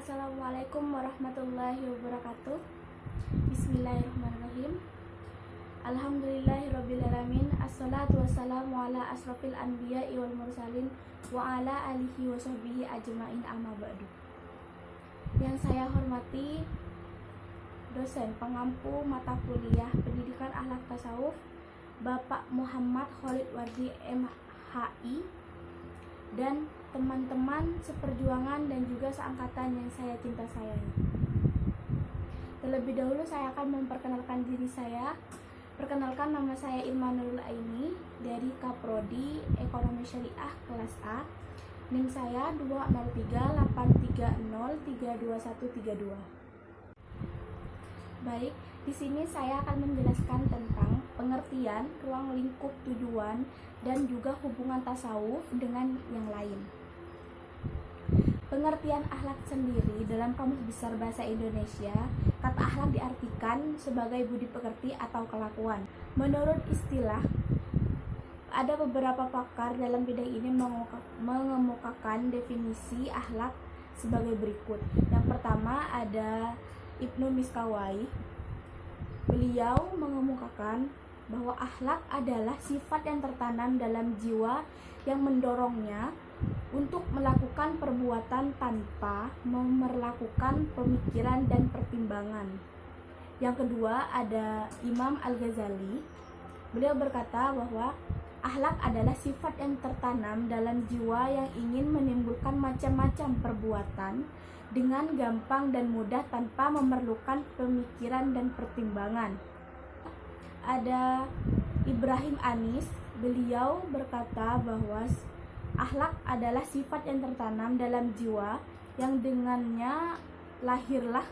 Assalamualaikum warahmatullahi wabarakatuh. Bismillahirrahmanirrahim. Alhamdulillahirrabbilalamin. Assalatu wassalamu ala asrafil anbiya'i wal mursalin wa ala alihi wa sahbihi ajma'in, amma ba'du. Yang saya hormati dosen pengampu mata kuliah Pendidikan Akhlak Tasawuf Bapak Muhammad Khalid Wardi MHI, dan teman-teman seperjuangan dan juga seangkatan yang saya cinta sayangi. Terlebih dahulu saya akan memperkenalkan diri saya. Perkenalkan, nama saya Ilma Nurul Aini dari Kaprodi Ekonomi Syariah kelas A. NIM saya 20383032132. Baik, di sini saya akan menjelaskan tentang pengertian, ruang lingkup tujuan, dan juga hubungan tasawuf dengan yang lain. Pengertian akhlak sendiri dalam Kamus Besar Bahasa Indonesia, kata akhlak diartikan sebagai budi pekerti atau kelakuan. Menurut istilah, ada beberapa pakar dalam bidang ini mengemukakan definisi akhlak sebagai berikut. Yang pertama ada Ibnu Miskawai. Beliau mengemukakan bahwa akhlak adalah sifat yang tertanam dalam jiwa yang mendorongnya untuk melakukan perbuatan tanpa memerlakukan pemikiran dan pertimbangan. Yang kedua ada Imam Al-Ghazali. Beliau berkata bahwa akhlak adalah sifat yang tertanam dalam jiwa yang ingin menimbulkan macam-macam perbuatan dengan gampang dan mudah tanpa memerlukan pemikiran dan pertimbangan. Ada Ibrahim Anis. Beliau berkata bahwa akhlak adalah sifat yang tertanam dalam jiwa yang dengannya lahirlah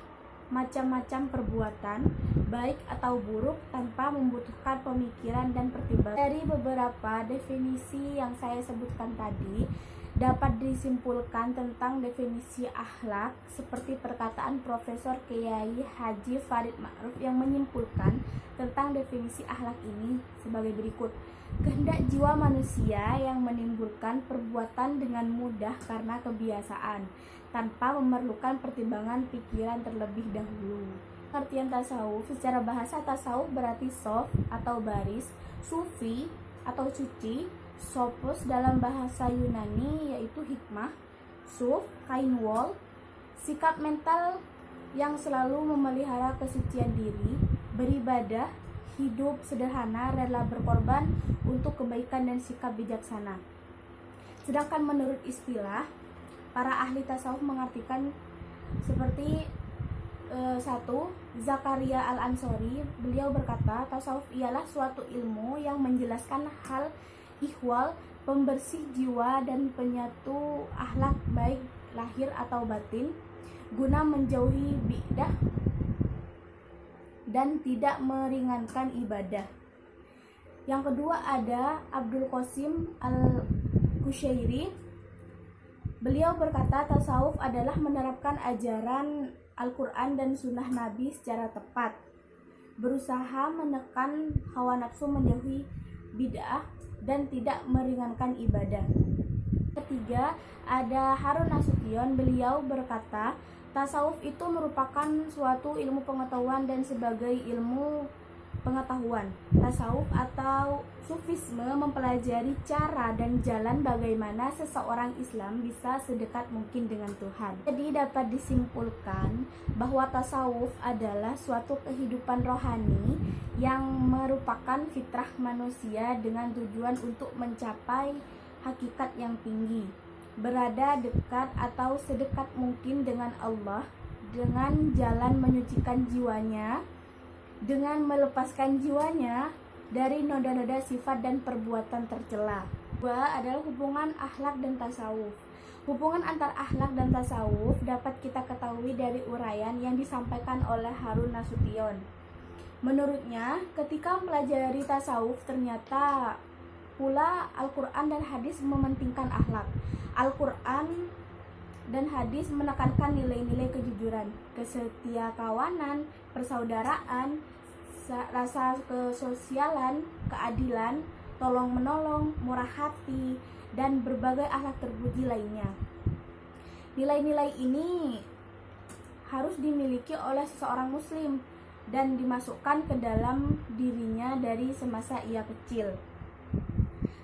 macam-macam perbuatan baik atau buruk tanpa membutuhkan pemikiran dan pertimbangan. Dari beberapa definisi yang saya sebutkan tadi, dapat disimpulkan tentang definisi akhlak seperti perkataan Profesor Kiai Haji Farid Ma'ruf yang menyimpulkan tentang definisi akhlak ini sebagai berikut. Kehendak jiwa manusia yang menimbulkan perbuatan dengan mudah karena kebiasaan tanpa memerlukan pertimbangan pikiran terlebih dahulu. Pengertian tasawuf, secara bahasa tasawuf berarti sof atau baris, sufi atau suci, sopos dalam bahasa Yunani yaitu hikmah, suf, kain wol, sikap mental yang selalu memelihara kesucian diri, beribadah, hidup sederhana, rela berkorban untuk kebaikan dan sikap bijaksana. Sedangkan menurut istilah, para ahli tasawuf mengartikan seperti 1. Zakaria Al-Ansori, beliau berkata, tasawuf ialah suatu ilmu yang menjelaskan hal ihwal, pembersih jiwa dan penyatu akhlak baik lahir atau batin, guna menjauhi bid'ah dan tidak meringankan ibadah. Yang kedua ada Abdul Qasim Al-Kushairi. Beliau berkata, tasawuf adalah menerapkan ajaran Al-Quran dan sunnah Nabi secara tepat, berusaha menekan hawa nafsu, menjauhi bid'ah dan tidak meringankan ibadah. Ketiga ada Harun Nasution. Beliau berkata, tasawuf itu merupakan suatu ilmu pengetahuan dan sebagai ilmu pengetahuan, tasawuf atau sufisme mempelajari cara dan jalan bagaimana seseorang Islam bisa sedekat mungkin dengan Tuhan. Jadi dapat disimpulkan bahwa tasawuf adalah suatu kehidupan rohani yang merupakan fitrah manusia dengan tujuan untuk mencapai hakikat yang tinggi, berada dekat atau sedekat mungkin dengan Allah dengan jalan menyucikan jiwanya, dengan melepaskan jiwanya dari noda-noda sifat dan perbuatan tercela. Kedua adalah hubungan akhlak dan tasawuf. Hubungan antar akhlak dan tasawuf dapat kita ketahui dari uraian yang disampaikan oleh Harun Nasution. Menurutnya, ketika mempelajari tasawuf ternyata pula Al-Quran dan hadis mementingkan akhlak. Al-Quran dan hadis menekankan nilai-nilai kejujuran, kesetiakawanan, persaudaraan, rasa kesosialan, keadilan, tolong-menolong, murah hati, dan berbagai akhlak terpuji lainnya. Nilai-nilai ini harus dimiliki oleh seseorang muslim dan dimasukkan ke dalam dirinya dari semasa ia kecil.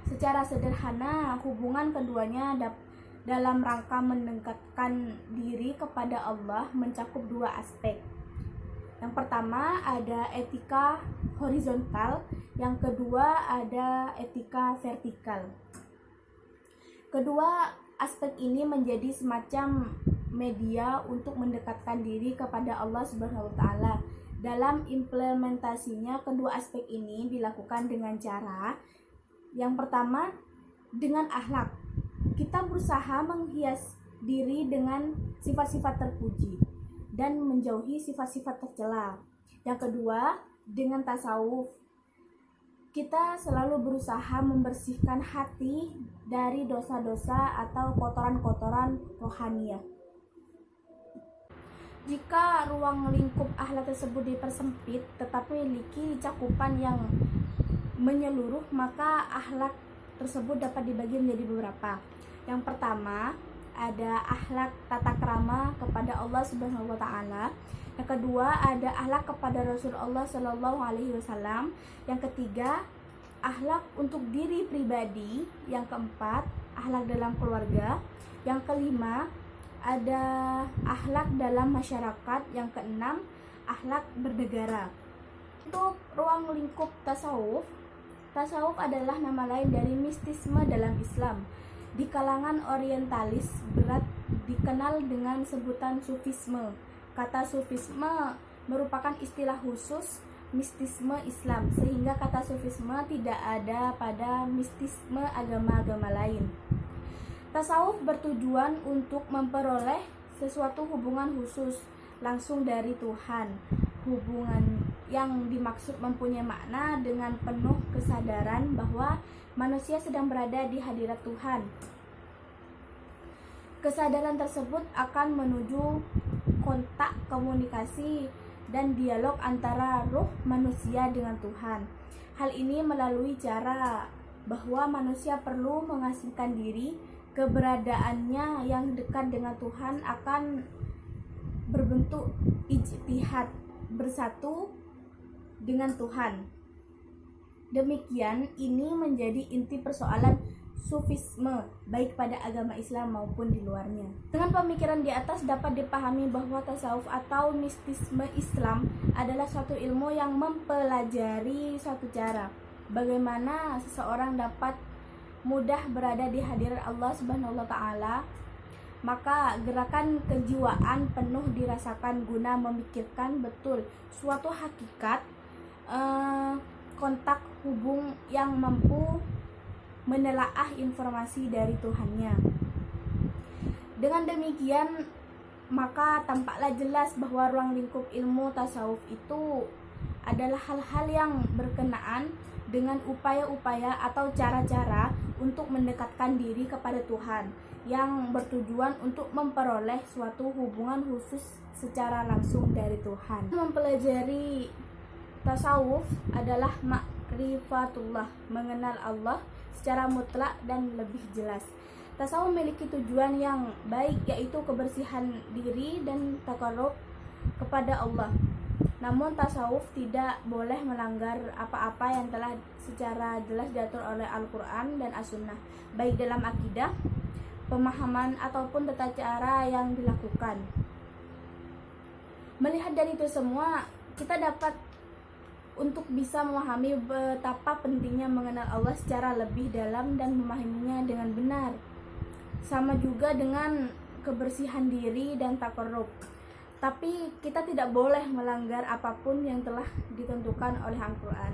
Secara sederhana, hubungan keduanya dalam rangka mendekatkan diri kepada Allah mencakup dua aspek. Yang pertama ada etika horizontal, yang kedua ada etika vertikal. Kedua aspek ini menjadi semacam media untuk mendekatkan diri kepada Allah Subhanahu wa taala. Dalam implementasinya, kedua aspek ini dilakukan dengan cara yang pertama dengan akhlak. Kita berusaha menghias diri dengan sifat-sifat terpuji dan menjauhi sifat-sifat tercela. Yang kedua, dengan tasawuf. Kita selalu berusaha membersihkan hati dari dosa-dosa atau kotoran-kotoran rohaniah. Jika ruang lingkup akhlak tersebut dipersempit tetapi memiliki cakupan yang menyeluruh, maka akhlak tersebut dapat dibagi menjadi beberapa. Yang pertama ada akhlak tata krama kepada Allah Subhanahu wa taala. Yang kedua ada akhlak kepada Rasulullah Shallallahu alaihi wasallam. Yang ketiga akhlak untuk diri pribadi. Yang keempat akhlak dalam keluarga. Yang kelima ada akhlak dalam masyarakat. Yang keenam akhlak bernegara. Untuk ruang lingkup tasawuf, tasawuf adalah nama lain dari mistisme dalam Islam. Di kalangan orientalis berat dikenal dengan sebutan sufisme. Kata sufisme merupakan istilah khusus mistisme Islam, sehingga kata sufisme tidak ada pada mistisme agama-agama lain. Tasawuf bertujuan untuk memperoleh sesuatu hubungan khusus langsung dari Tuhan. Hubungan yang dimaksud mempunyai makna dengan penuh kesadaran bahwa manusia sedang berada di hadirat Tuhan. Kesadaran tersebut akan menuju kontak, komunikasi, dan dialog antara roh manusia dengan Tuhan. Hal ini melalui cara bahwa manusia perlu mengasingkan diri, keberadaannya yang dekat dengan Tuhan akan berbentuk ijtihad, bersatu dengan Tuhan. Demikian, ini menjadi inti persoalan sufisme baik pada agama Islam maupun di luarnya. Dengan pemikiran di atas dapat dipahami bahwa tasawuf atau mistisme Islam adalah suatu ilmu yang mempelajari suatu cara bagaimana seseorang dapat mudah berada di hadirat Allah Subhanahu wa taala. Maka gerakan kejiwaan penuh dirasakan guna memikirkan betul suatu hakikat, kontak hubung yang mampu menelaah informasi dari Tuhannya. Dengan demikian, maka tampaklah jelas bahwa ruang lingkup ilmu tasawuf itu adalah hal-hal yang berkenaan dengan upaya-upaya atau cara-cara untuk mendekatkan diri kepada Tuhan, yang bertujuan untuk memperoleh suatu hubungan khusus secara langsung dari Tuhan. Mempelajari tasawuf adalah ma'rifatullah, mengenal Allah secara mutlak dan lebih jelas. Tasawuf memiliki tujuan yang baik, yaitu kebersihan diri dan taqarrub kepada Allah. Namun tasawuf tidak boleh melanggar apa-apa yang telah secara jelas diatur oleh Al-Quran dan As-Sunnah, baik dalam akidah, pemahaman, ataupun tata cara yang dilakukan. Melihat dari itu semua, kita dapat untuk bisa memahami betapa pentingnya mengenal Allah secara lebih dalam dan memahaminya dengan benar. Sama juga dengan kebersihan diri dan taqarrub. Tapi kita tidak boleh melanggar apapun yang telah ditentukan oleh Al-Quran.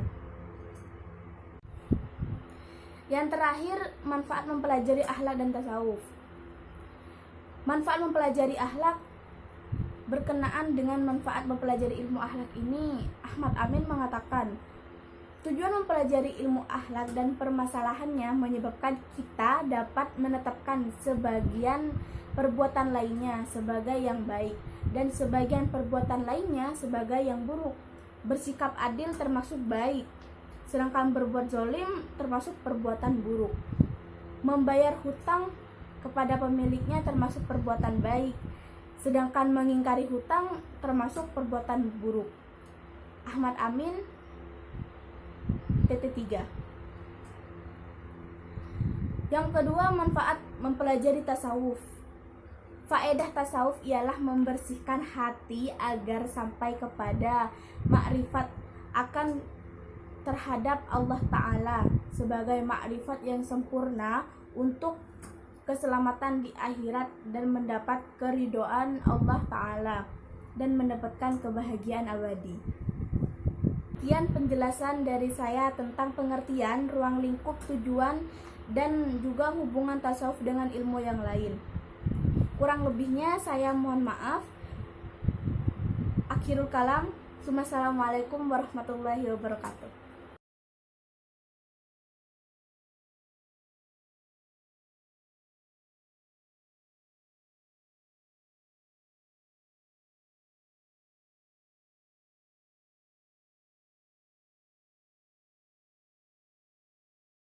Yang terakhir, manfaat mempelajari akhlak dan tasawuf. Manfaat mempelajari akhlak berkenaan dengan manfaat mempelajari ilmu akhlak ini, Ahmad Amin mengatakan, tujuan mempelajari ilmu akhlak dan permasalahannya menyebabkan kita dapat menetapkan sebagian perbuatan lainnya sebagai yang baik dan sebagian perbuatan lainnya sebagai yang buruk. Bersikap adil termasuk baik, sedangkan berbuat zalim termasuk perbuatan buruk. Membayar hutang kepada pemiliknya termasuk perbuatan baik, sedangkan mengingkari hutang termasuk perbuatan buruk. Ahmad Amin, TT3. Yang kedua, manfaat mempelajari tasawuf. Faedah tasawuf ialah membersihkan hati agar sampai kepada makrifat akan terhadap Allah Ta'ala sebagai makrifat yang sempurna untuk keselamatan di akhirat dan mendapat keridhaan Allah Ta'ala dan mendapatkan kebahagiaan abadi. Sekian penjelasan dari saya tentang pengertian, ruang lingkup, tujuan, dan juga hubungan tasawuf dengan ilmu yang lain. Kurang lebihnya saya mohon maaf. Akhirul kalam. Wassalamualaikum warahmatullahi wabarakatuh.